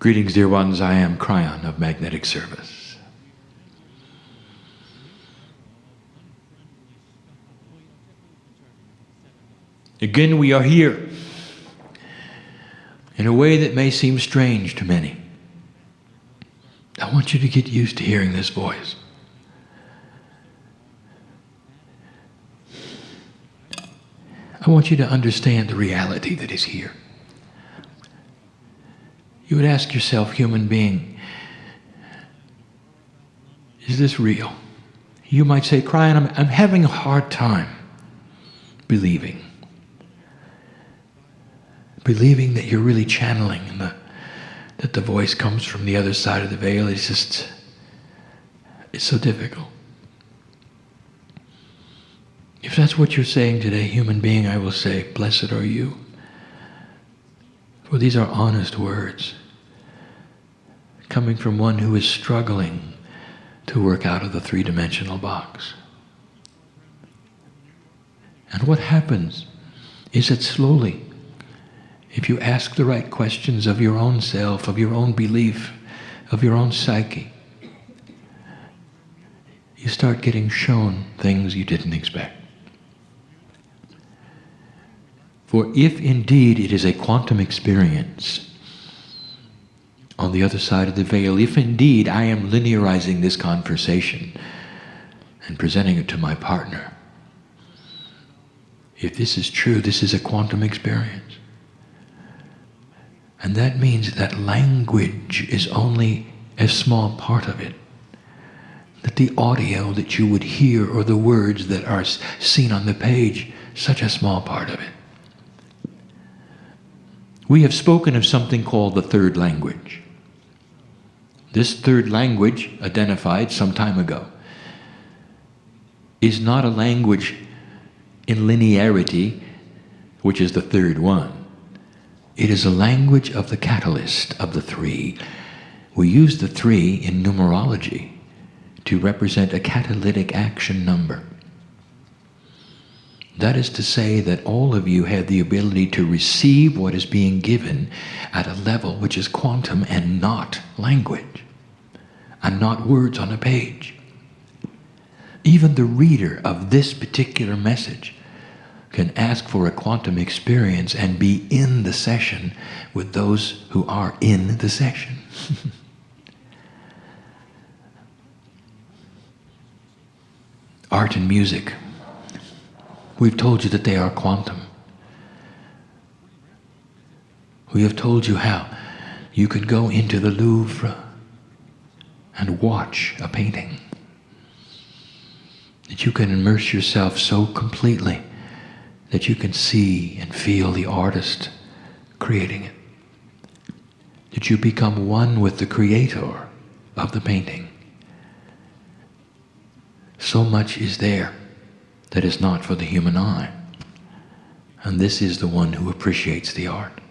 Greetings, dear ones. I am Kryon of Magnetic Service. Again, we are here in a way that may seem strange to many. I want you to get used to hearing this voice. I want you to understand the reality that is here. You would ask yourself, human being, is this real? You might say, Kryon, I'm having a hard time believing that you're really channeling and that the voice comes from the other side of the veil. It's so difficult. If that's what you're saying today, human being, I will say, blessed are you. For these are honest words coming from one who is struggling to work out of the three-dimensional box. And what happens is that slowly, if you ask the right questions of your own self, of your own belief, of your own psyche, you start getting shown things you didn't expect. For if indeed it is a quantum experience on the other side of the veil, if indeed I am linearizing this conversation and presenting it to my partner, if this is true, this is a quantum experience. And that means that language is only a small part of it. That the audio that you would hear or the words that are seen on the page, such a small part of it. We have spoken of something called the third language. This third language, identified some time ago, is not a language in linearity, which is the third one. It is a language of the catalyst of the three. We use the three in numerology to represent a catalytic action number. That is to say that all of you have the ability to receive what is being given at a level which is quantum and not language, and not words on a page. Even the reader of this particular message can ask for a quantum experience and be in the session with those who are in the session. Art and music. We've told you that they are quantum. We have told you how you could go into the Louvre and watch a painting. That you can immerse yourself so completely that you can see and feel the artist creating it. That you become one with the creator of the painting. So much is there that is not for the human eye. And this is the one who appreciates the art.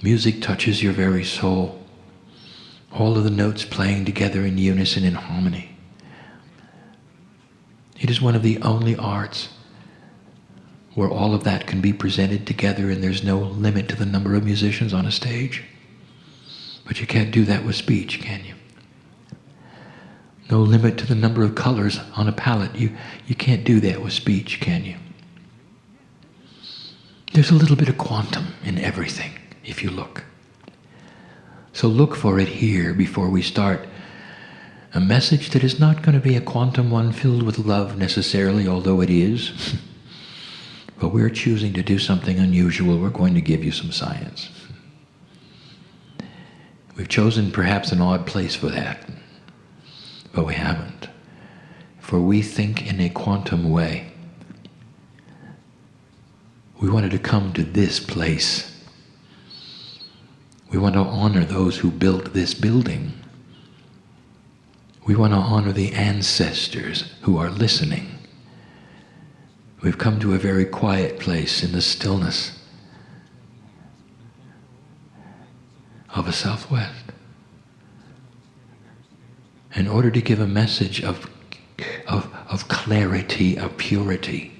Music touches your very soul. All of the notes playing together in unison, in harmony. It is one of the only arts where all of that can be presented together and there's no limit to the number of musicians on a stage. But you can't do that with speech, can you? No limit to the number of colors on a palette. You can't do that with speech, can you? There's a little bit of quantum in everything, if you look. So look for it here before we start a message that is not going to be a quantum one filled with love necessarily, although it is. But we're choosing to do something unusual. We're going to give you some science. We've chosen perhaps an odd place for that. But we haven't. For we think in a quantum way. We wanted to come to this place. We want to honor those who built this building. We want to honor the ancestors who are listening. We've come to a very quiet place in the stillness of a Southwest. In order to give a message of clarity, of purity,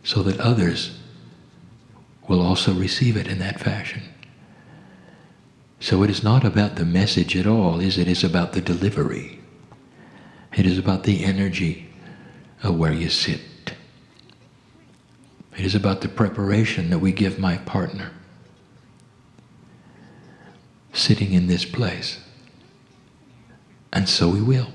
so that others will also receive it in that fashion. So it is not about the message at all, is it? It's about the delivery. It is about the energy of where you sit. It is about the preparation that we give my partner sitting in this place. And so we will.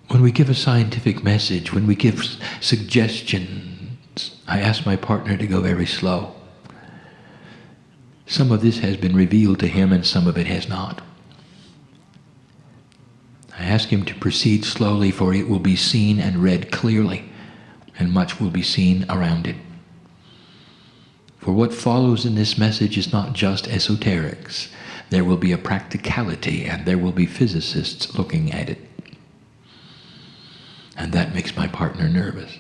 When we give a scientific message, when we give suggestions, I ask my partner to go very slow. Some of this has been revealed to him and some of it has not. I ask him to proceed slowly, for it will be seen and read clearly, and much will be seen around it. For what follows in this message is not just esoterics. There will be a practicality, and there will be physicists looking at it. And that makes my partner nervous.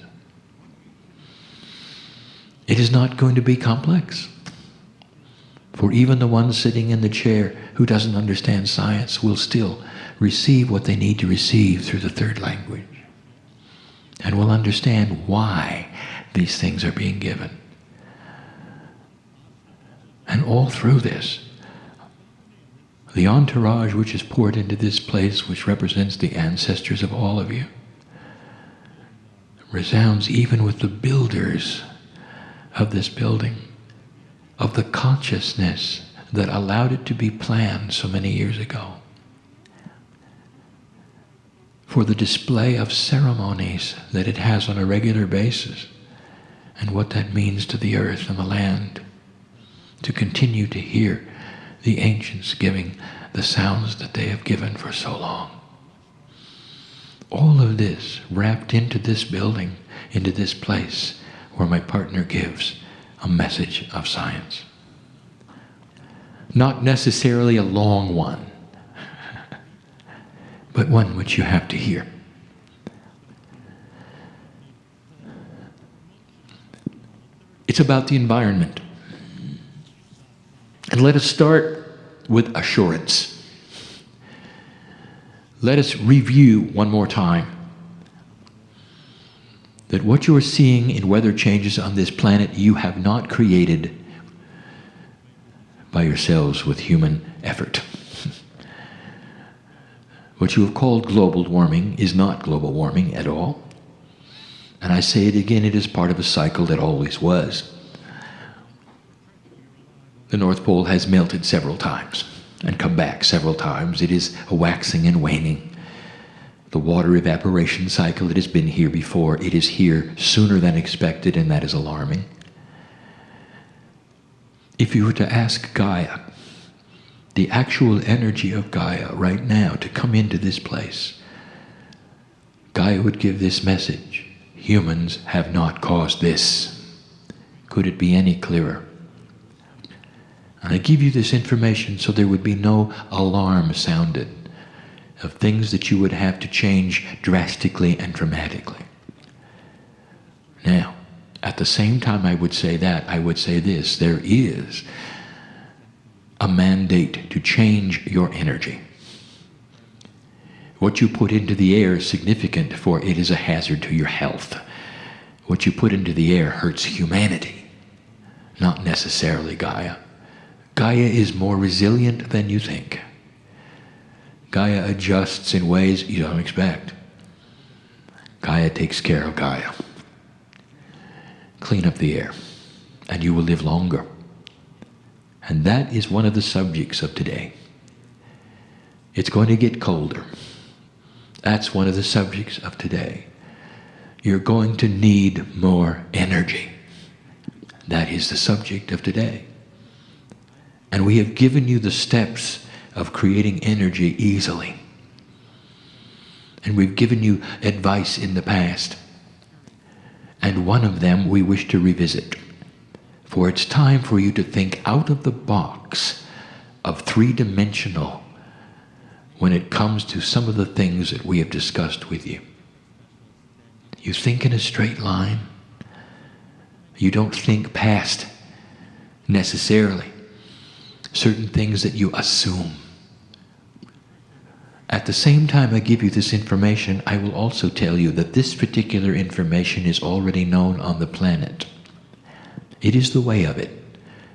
It is not going to be complex. For even the one sitting in the chair who doesn't understand science will still receive what they need to receive through the third language, and will understand why these things are being given. And all through this, the entourage which is poured into this place, which represents the ancestors of all of you, resounds even with the builders of this building, of the consciousness that allowed it to be planned so many years ago, for the display of ceremonies that it has on a regular basis, and what that means to the earth and the land, to continue to hear the ancients giving the sounds that they have given for so long. All of this wrapped into this building, into this place where my partner gives a message of science. Not necessarily a long one, but one which you have to hear. It's about the environment. And let us start with assurance. Let us review one more time that what you are seeing in weather changes on this planet you have not created by yourselves with human effort. What you have called global warming is not global warming at all. And I say it again, it is part of a cycle that always was. The North Pole has melted several times and come back several times. It is a waxing and waning. The water evaporation cycle, it has been here before. It is here sooner than expected, and that is alarming. If you were to ask Gaia, the actual energy of Gaia right now to come into this place, Gaia would give this message: humans have not caused this. Could it be any clearer? And I give you this information so there would be no alarm sounded of things that you would have to change drastically and dramatically. Now, at the same time I would say that, I would say this: there is a mandate to change your energy. What you put into the air is significant, for it is a hazard to your health. What you put into the air hurts humanity, not necessarily Gaia. Gaia is more resilient than you think. Gaia adjusts in ways you don't expect. Gaia takes care of Gaia. Clean up the air, and you will live longer. And that is one of the subjects of today. It's going to get colder. That's one of the subjects of today. You're going to need more energy. That is the subject of today. And we have given you the steps of creating energy easily. And we've given you advice in the past. And one of them we wish to revisit. For it's time for you to think out of the box of three-dimensional when it comes to some of the things that we have discussed with you. You think in a straight line. You don't think past necessarily certain things that you assume. At At the same time I give you this information, I will also tell you that this particular information is already known on the planet. It is the way of it.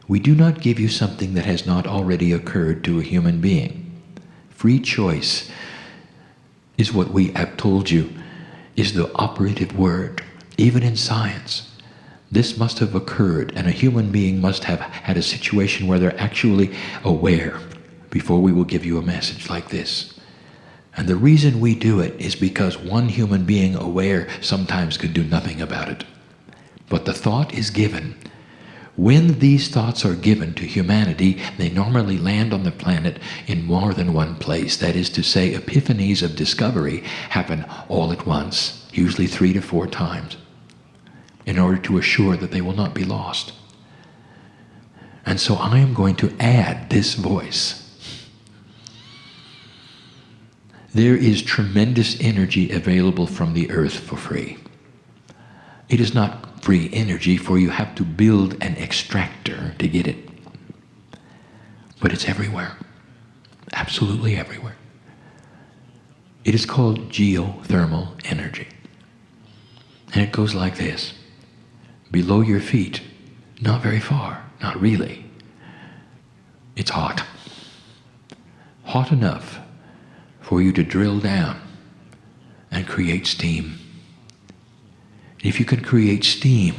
We do not give you something that has not already occurred to a human being. Free choice is what we have told you is the operative word, even in science. This must have occurred, and a human being must have had a situation where they're actually aware before we will give you a message like this. And the reason we do it is because one human being aware sometimes could do nothing about it. But the thought is given. When these thoughts are given to humanity, they normally land on the planet in more than one place. That is to say, epiphanies of discovery happen all at once, usually 3 to 4 times, in order to assure that they will not be lost. And so I am going to add this voice. There is tremendous energy available from the earth for free. It is not free energy, for you have to build an extractor to get it. But it's everywhere. Absolutely everywhere. It is called geothermal energy. And it goes like this. Below your feet, not very far, not really. It's hot. Hot enough for you to drill down and create steam. If you can create steam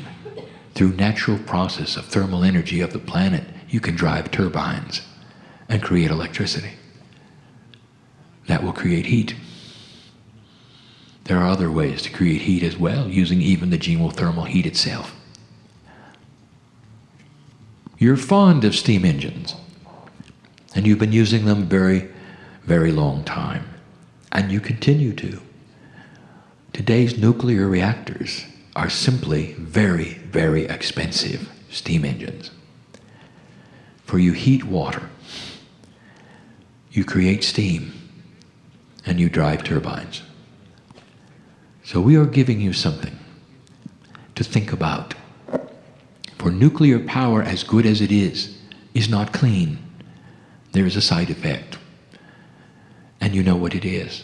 through natural process of thermal energy of the planet, you can drive turbines and create electricity. That will create heat. There are other ways to create heat as well, using even the geothermal heat itself. You're fond of steam engines, and you've been using them very, very long time, and you continue to. Today's nuclear reactors are simply very, very expensive steam engines. For you heat water, you create steam, and you drive turbines. So we are giving you something to think about. For nuclear power, as good as it is not clean. There is a side effect. And you know what it is.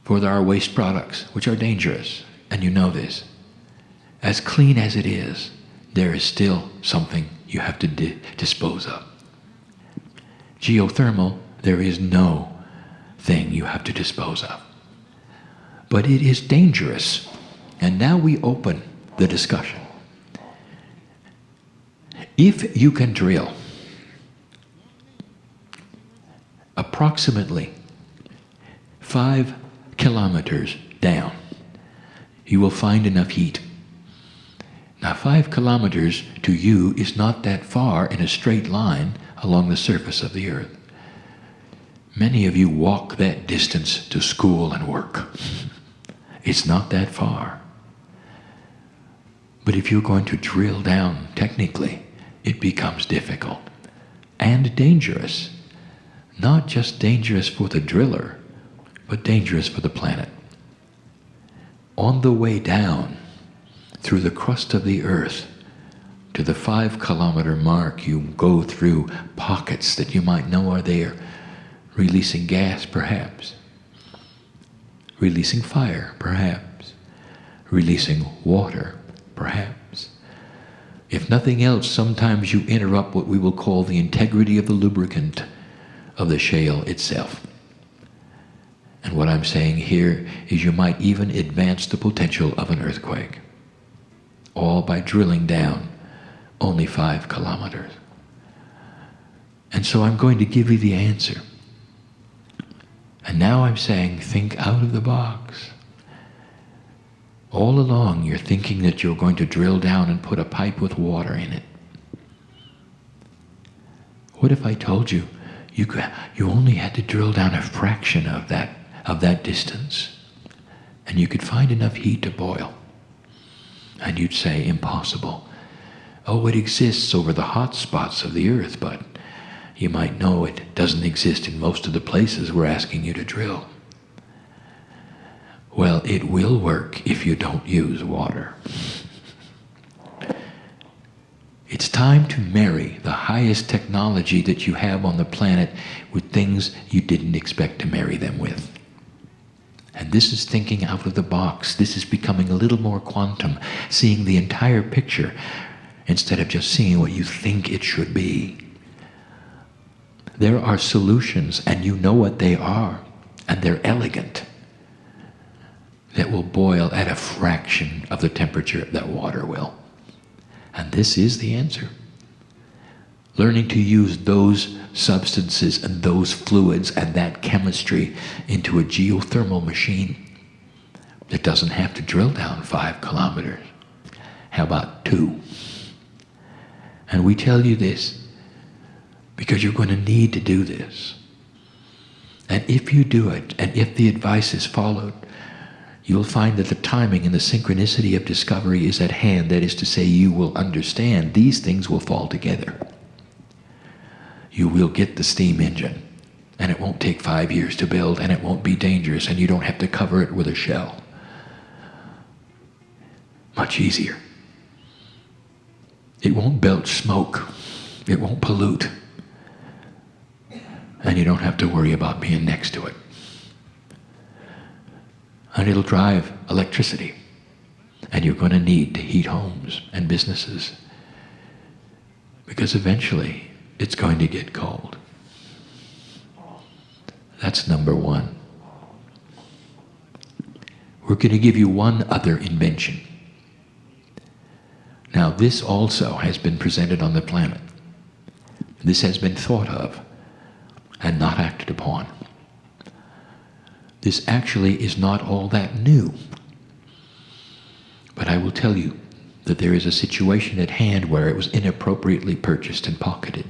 For there are waste products which are dangerous, and you know this. As clean as it is, there is still something you have to dispose of. Geothermal, there is no thing you have to dispose of. But it is dangerous. And now we open the discussion. If you can drill approximately 5 kilometers down, you will find enough heat. Now 5 kilometers to you is not that far in a straight line along the surface of the earth. Many of you walk that distance to school and work. It's not that far. But if you're going to drill down technically, it becomes difficult and dangerous. Not just dangerous for the driller, but dangerous for the planet. On the way down through the crust of the earth to the 5 kilometer mark, you go through pockets that you might know are there, releasing gas perhaps, releasing fire perhaps, releasing water perhaps. If nothing else, sometimes you interrupt what we will call the integrity of the lubricant of the shale itself. And what I'm saying here is you might even advance the potential of an earthquake, all by drilling down only 5 kilometers. And so I'm going to give you the answer. And now I'm saying, think out of the box. All along you're thinking that you're going to drill down and put a pipe with water in it. What if I told you you only had to drill down a fraction of that distance, and you could find enough heat to boil? And you'd say, impossible. Oh, it exists over the hot spots of the earth, but you might know it doesn't exist in most of the places we're asking you to drill. Well, it will work if you don't use water. It's time to marry the highest technology that you have on the planet with things you didn't expect to marry them with. And this is thinking out of the box. This is becoming a little more quantum, seeing the entire picture instead of just seeing what you think it should be. There are solutions, and you know what they are, and they're elegant, that will boil at a fraction of the temperature that water will. And this is the answer. Learning to use those substances and those fluids and that chemistry into a geothermal machine that doesn't have to drill down 5 kilometers. How about 2? And we tell you this because you're going to need to do this. And if you do it, and if the advice is followed, you'll find that the timing and the synchronicity of discovery is at hand. That is to say, you will understand these things will fall together. You will get the steam engine, and it won't take 5 years to build, and it won't be dangerous, and you don't have to cover it with a shell. Much easier. It won't belch smoke. It won't pollute. And you don't have to worry about being next to it. And it'll drive electricity. And you're going to need to heat homes and businesses. Because eventually, it's going to get cold. That's number 1. We're going to give you one other invention. Now, this also has been presented on the planet. This has been thought of and not acted upon. This actually is not all that new. But I will tell you that there is a situation at hand where it was inappropriately purchased and pocketed.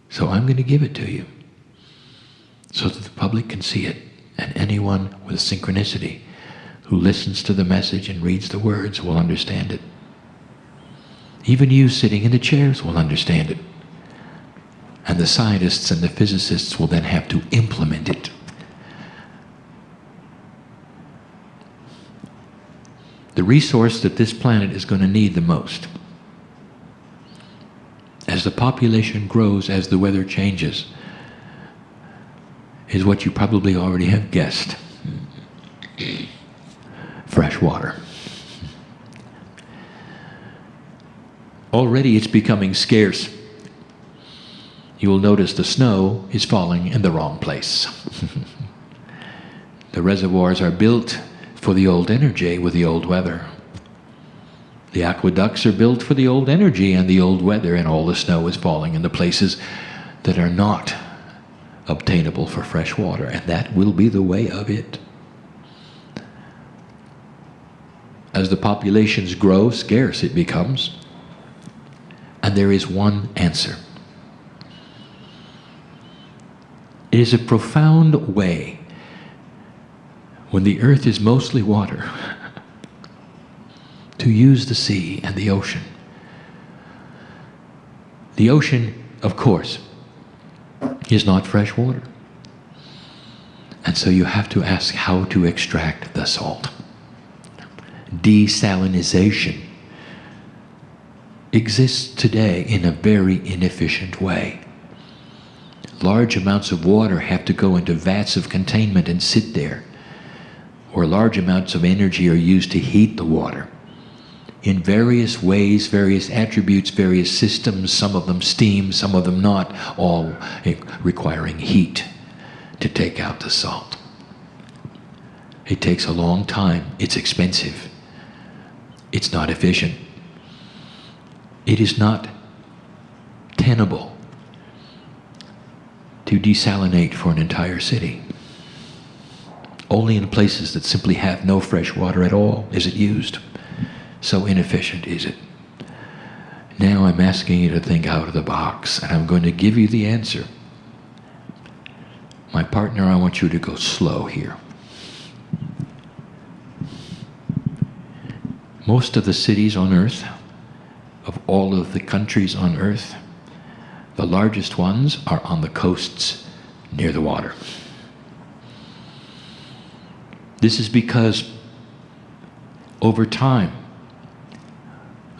So I'm going to give it to you so that the public can see it, and anyone with synchronicity who listens to the message and reads the words will understand it. Even you sitting in the chairs will understand it. And the scientists and the physicists will then have to implement it. The resource that this planet is going to need the most, as the population grows, as the weather changes, is what you probably already have guessed. Fresh water. Already it's becoming scarce. You will notice the snow is falling in the wrong place. The reservoirs are built for the old energy with the old weather. The aqueducts are built for the old energy and the old weather, and all the snow is falling in the places that are not obtainable for fresh water, and that will be the way of it. As the populations grow, scarce it becomes, and there is one answer. It is a profound way, when the earth is mostly water, to use the sea and the ocean. The ocean, of course, is not fresh water. And so you have to ask how to extract the salt. Desalinization exists today in a very inefficient way. Large amounts of water have to go into vats of containment and sit there, or large amounts of energy are used to heat the water in various ways, various attributes, various systems, some of them steam, some of them not, all requiring heat to take out the salt. It takes a long time. It's expensive. It's not efficient. It is not tenable to desalinate for an entire city. Only in places that simply have no fresh water at all is it used. So inefficient is it. Now I'm asking you to think out of the box, and I'm going to give you the answer. My partner, I want you to go slow here. Most of the cities on earth, of all of the countries on earth, the largest ones are on the coasts near the water. This is because over time,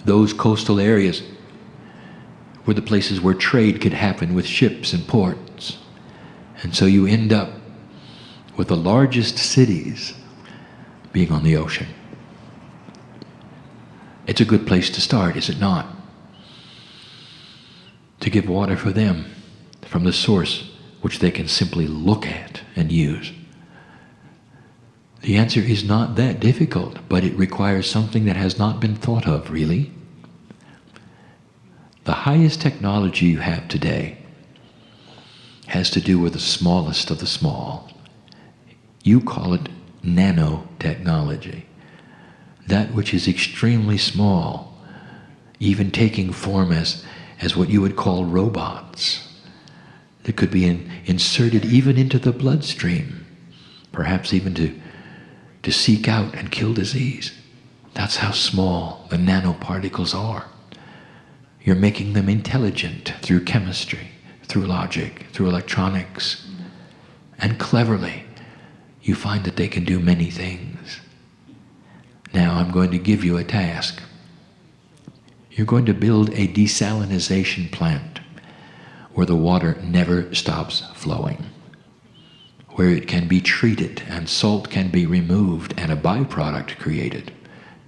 Those coastal areas were the places where trade could happen with ships and ports. And so you end up with the largest cities being on the ocean. It's a good place to start, is it not? To give water for them from the source which they can simply look at and use. The answer is not that difficult, but it requires something that has not been thought of, really. The highest technology you have today has to do with the smallest of the small. You call it nanotechnology. That which is extremely small, even taking form as what you would call robots, that could be inserted even into the bloodstream, perhaps even to seek out and kill disease. That's how small the nanoparticles are. You're making them intelligent through chemistry, through logic, through electronics, and cleverly you find that they can do many things. Now I'm going to give you a task. You're going to build a desalination plant where the water never stops flowing, where it can be treated and salt can be removed and a byproduct created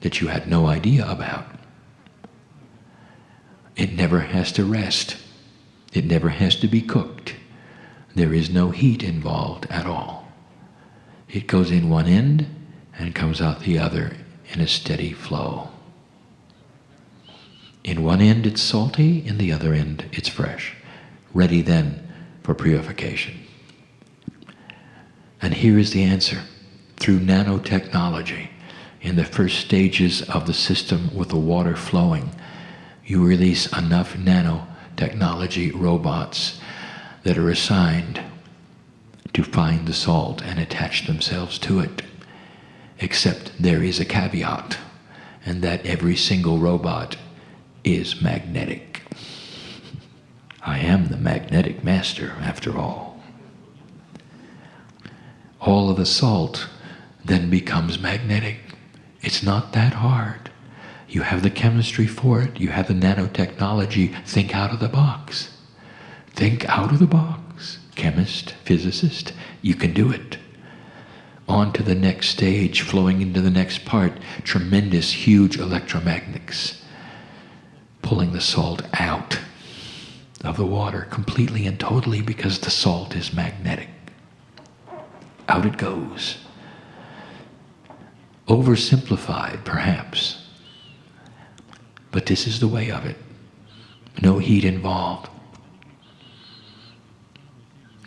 that you had no idea about. It never has to rest. It never has to be cooked. There is no heat involved at all. It goes in one end and comes out the other in a steady flow. In one end it's salty, in the other end it's fresh, ready then for purification. And here is the answer. Through nanotechnology, in the first stages of the system with the water flowing, you release enough nanotechnology robots that are assigned to find the salt and attach themselves to it. Except there is a caveat, and that every single robot is magnetic. I am the magnetic master, after all. All of the salt then becomes magnetic. It's not that hard. You have the chemistry for it. You have the nanotechnology. Think out of the box. Think out of the box. Chemist, physicist, you can do it. On to the next stage, flowing into the next part, tremendous, huge electromagnets, pulling the salt out of the water completely and totally because the salt is magnetic. Out it goes. Oversimplified, perhaps, but this is the way of it. No heat involved.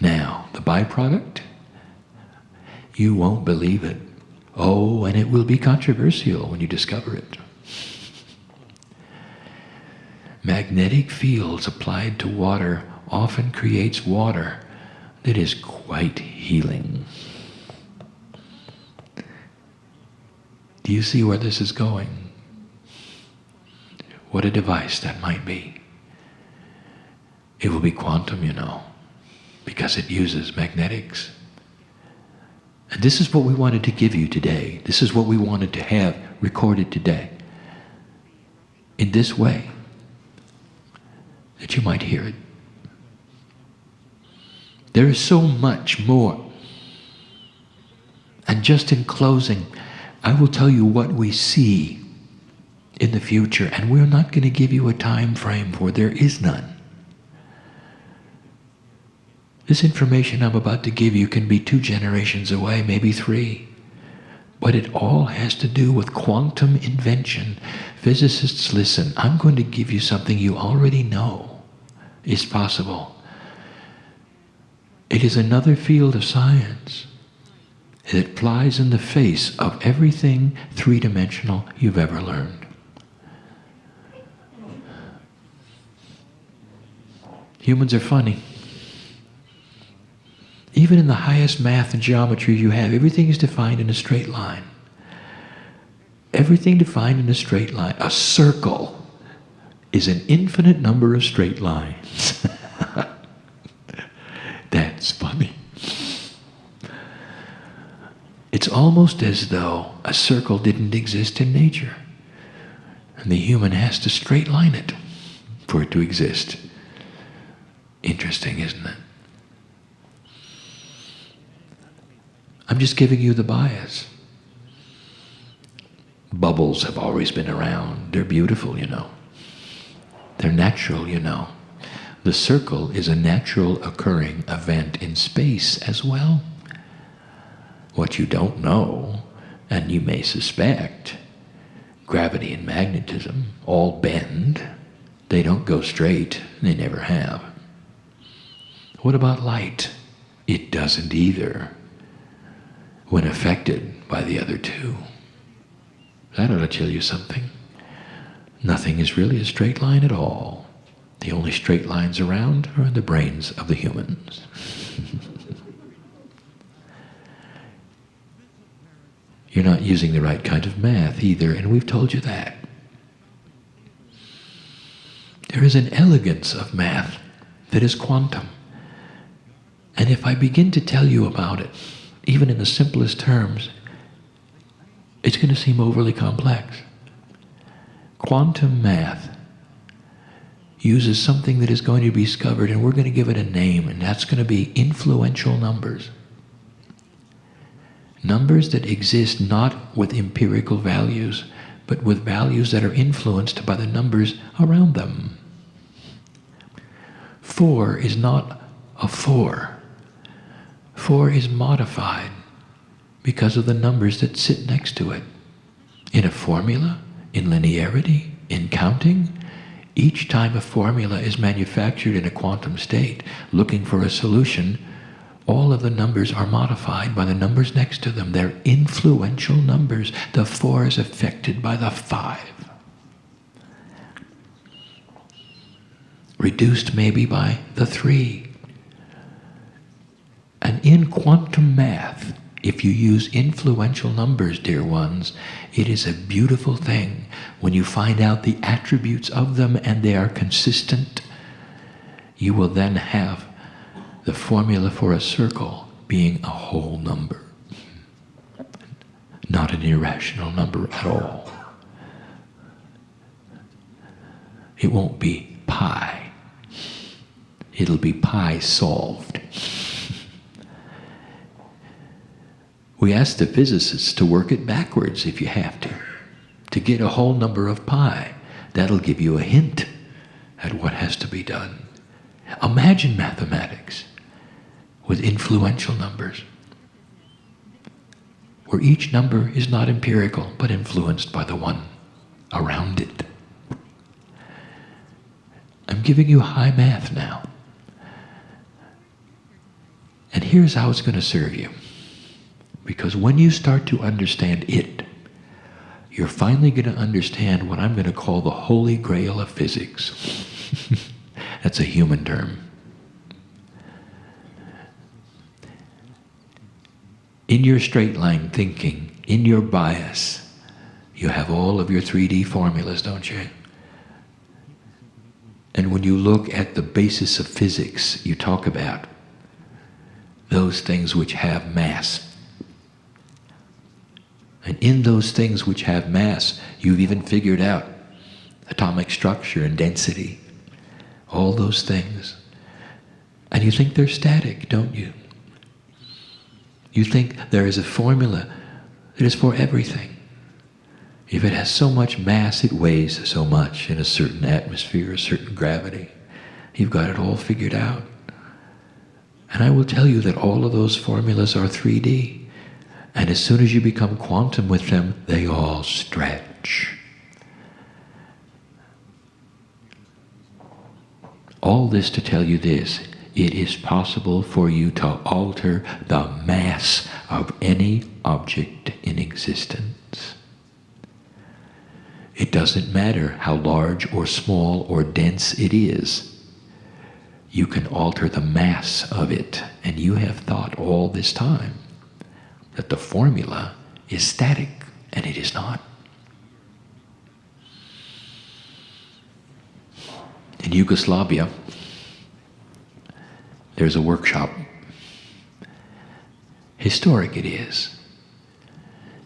Now, the byproduct? You won't believe it. Oh, and it will be controversial when you discover it. Magnetic fields applied to water often creates water that is quite healing. Do you see where this is going? What a device that might be. It will be quantum, you know, because it uses magnetics. And this is what we wanted to give you today. This is what we wanted to have recorded today. In this way, that you might hear it. There is so much more. And just in closing, I will tell you what we see in the future, and we're not going to give you a time frame, for there is none. This information I'm about to give you can be 2 generations away, maybe 3. But it all has to do with quantum invention. Physicists, listen, I'm going to give you something you already know is possible. It is another field of science that flies in the face of everything 3-dimensional you've ever learned. Humans are funny. Even in the highest math and geometry you have, everything is defined in a straight line. Everything defined in a straight line. A circle is an infinite number of straight lines. That's funny. It's almost as though a circle didn't exist in nature. And the human has to straight line it for it to exist. Interesting, isn't it? I'm just giving you the bias. Bubbles have always been around. They're beautiful, you know. They're natural, you know. The circle is a natural occurring event in space as well. What you don't know, and you may suspect, gravity and magnetism all bend. They don't go straight. They never have. What about light? It doesn't either when affected by the other two. That ought to tell you something. Nothing is really a straight line at all. The only straight lines around are in the brains of the humans. You're not using the right kind of math either, and we've told you that. There is an elegance of math that is quantum. And if I begin to tell you about it, even in the simplest terms, it's going to seem overly complex. Quantum math uses something that is going to be discovered, and we're going to give it a name, and that's going to be influential numbers. Numbers that exist not with empirical values, but with values that are influenced by the numbers around them. 4 is not a 4. 4 is modified because of the numbers that sit next to it. In a formula, in linearity, in counting, each time a formula is manufactured in a quantum state, looking for a solution, all of the numbers are modified by the numbers next to them. They're influential numbers. The 4 is affected by the 5. Reduced maybe by the 3. And in quantum math, if you use influential numbers, dear ones, it is a beautiful thing when you find out the attributes of them and they are consistent. You will then have the formula for a circle being a whole number, not an irrational number at all. It won't be pi. It'll be pi solved. We ask the physicists to work it backwards if you have to get a whole number of pi. That'll give you a hint at what has to be done. Imagine mathematics with influential numbers, where each number is not empirical, but influenced by the one around it. I'm giving you high math now. And here's how it's going to serve you. Because when you start to understand it, you're finally going to understand what I'm going to call the holy grail of physics. That's a human term. In your straight line thinking, in your bias, you have all of your 3D formulas, don't you? And when you look at the basis of physics, you talk about those things which have mass. And in those things which have mass, you've even figured out atomic structure and density, all those things. And you think they're static, don't you? You think there is a formula that is for everything. If it has so much mass, it weighs so much in a certain atmosphere, a certain gravity. You've got it all figured out. And I will tell you that all of those formulas are 3D. And as soon as you become quantum with them, they all stretch. All this to tell you this: it is possible for you to alter the mass of any object in existence. It doesn't matter how large or small or dense it is. You can alter the mass of it, and you have thought all this time that the formula is static, and it is not. In Yugoslavia, there's a workshop. Historic it is,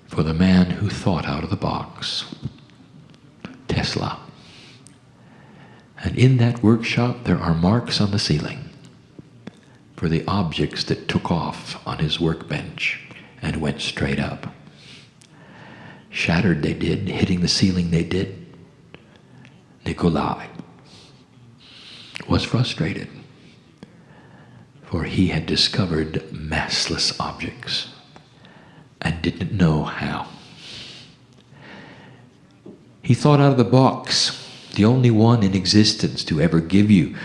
for the man who thought out of the box. Tesla. And in that workshop, there are marks on the ceiling for the objects that took off on his workbench and went straight up. Shattered they did, hitting the ceiling they did. Nikolai was frustrated, for he had discovered massless objects and didn't know how. He thought out of the box, the only one in existence to ever give you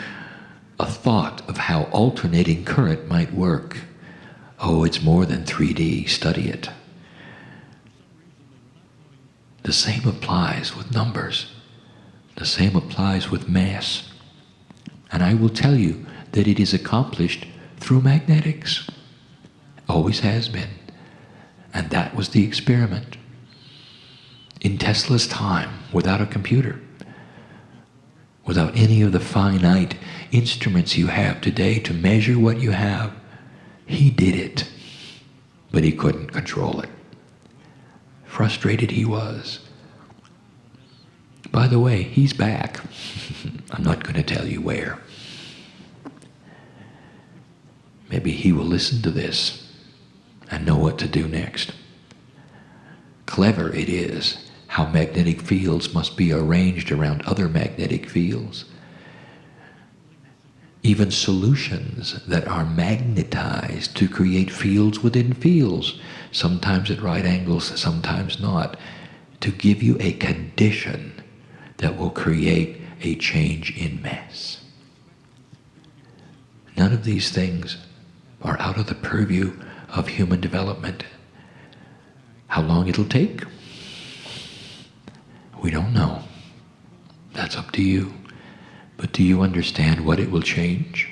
a thought of how alternating current might work. Oh, it's more than 3D, study it. The same applies with numbers. The same applies with mass. And I will tell you that it is accomplished through magnetics. Always has been. And that was the experiment. In Tesla's time, without a computer, without any of the finite instruments you have today to measure what you have, he did it. But he couldn't control it. Frustrated he was. By the way, he's back. I'm not going to tell you where. Maybe he will listen to this and know what to do next. Clever it is how magnetic fields must be arranged around other magnetic fields. Even solutions that are magnetized to create fields within fields, sometimes at right angles, sometimes not, to give you a condition that will create a change in mass. None of these things are out of the purview of human development. How long it'll take? We don't know. That's up to you. But do you understand what it will change?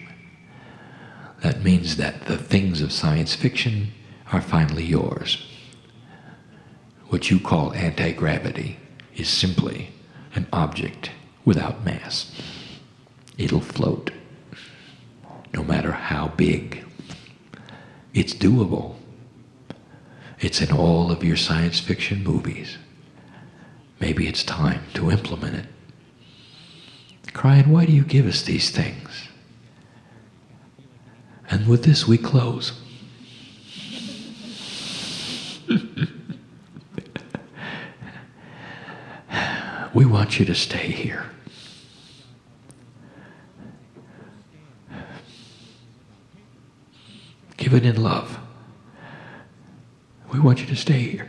That means that the things of science fiction are finally yours. What you call anti-gravity is simply an object without mass. It'll float, no matter how big. It's doable. It's in all of your science fiction movies. Maybe it's time to implement it. Kryon, why do you give us these things? And with this we close. We want you to stay here. Give it in love. We want you to stay here.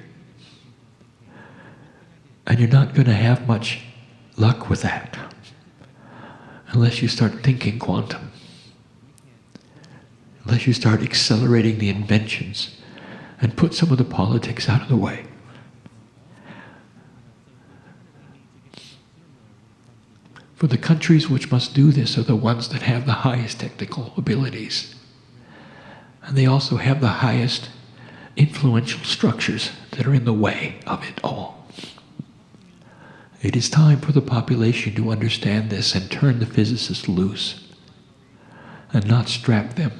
And you're not going to have much luck with that unless you start thinking quantum. Unless you start accelerating the inventions and put some of the politics out of the way. For the countries which must do this are the ones that have the highest technical abilities. And they also have the highest influential structures that are in the way of it all. It is time for the population to understand this and turn the physicists loose and not strap them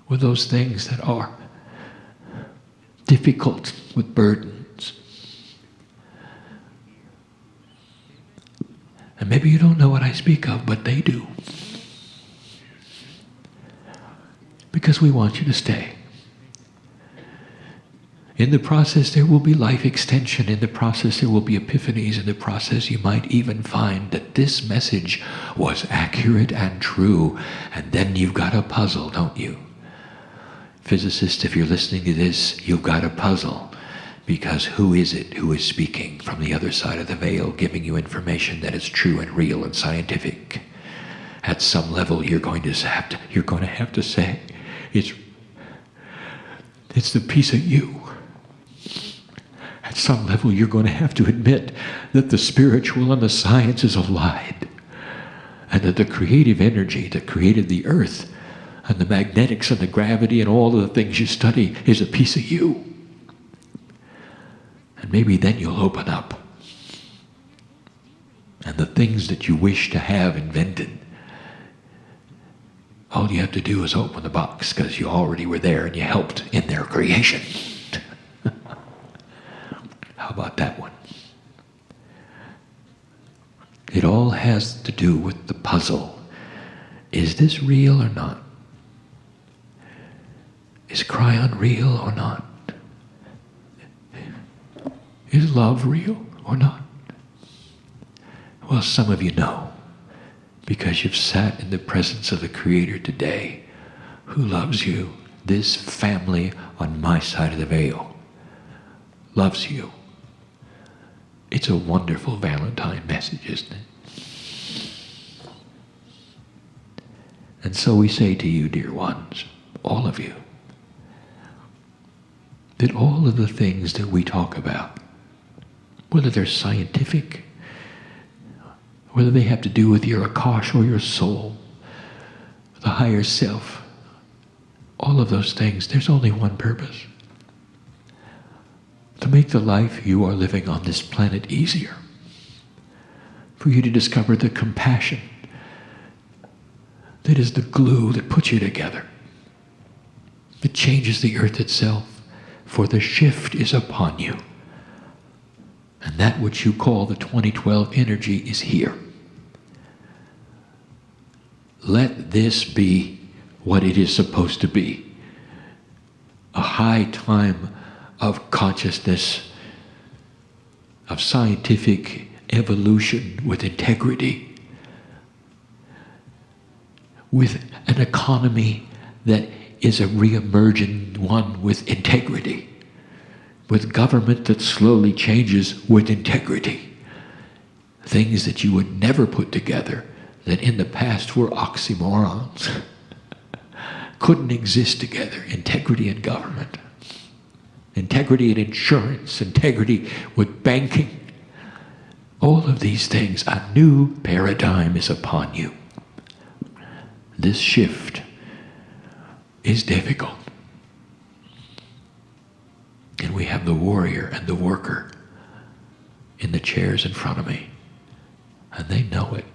with those things that are difficult with burdens. And maybe you don't know what I speak of, but they do. Because we want you to stay. In the process, there will be life extension. In the process, there will be epiphanies. In the process, you might even find that this message was accurate and true. And then you've got a puzzle, don't you? Physicists, if you're listening to this, you've got a puzzle. Because who is it who is speaking from the other side of the veil, giving you information that is true and real and scientific? At some level, you're going to have to say, it's the piece of you. At some level, you're going to have to admit that the spiritual and the science is allied, and that the creative energy that created the earth and the magnetics and the gravity and all of the things you study is a piece of you. And maybe then you'll open up. And the things that you wish to have invented, all you have to do is open the box because you already were there and you helped in their creation. How about that one? It all has to do with the puzzle. Is this real or not? Is Kryon real or not? Is love real or not? Well, some of you know, because you've sat in the presence of the Creator today, who loves you. This family on my side of the veil loves you. It's a wonderful Valentine message, isn't it? And so we say to you, dear ones, all of you, that all of the things that we talk about, whether they're scientific, whether they have to do with your Akash or your soul, the higher self, all of those things, there's only one purpose. To make the life you are living on this planet easier. For you to discover the compassion that is the glue that puts you together. It changes the earth itself, for the shift is upon you. And that which you call the 2012 energy is here. Let this be what it is supposed to be. A high time of consciousness, of scientific evolution with integrity, with an economy that is a re-emerging one with integrity, with government that slowly changes with integrity. Things that you would never put together, that in the past were oxymorons, couldn't exist together. Integrity in government, integrity in insurance, integrity with banking. All of these things, a new paradigm is upon you. This shift is difficult. And we have the warrior and the worker in the chairs in front of me. And they know it,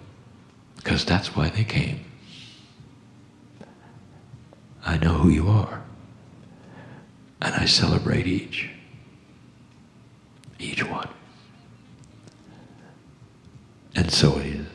because that's why they came. I know who you are. And I celebrate each one. And so it is.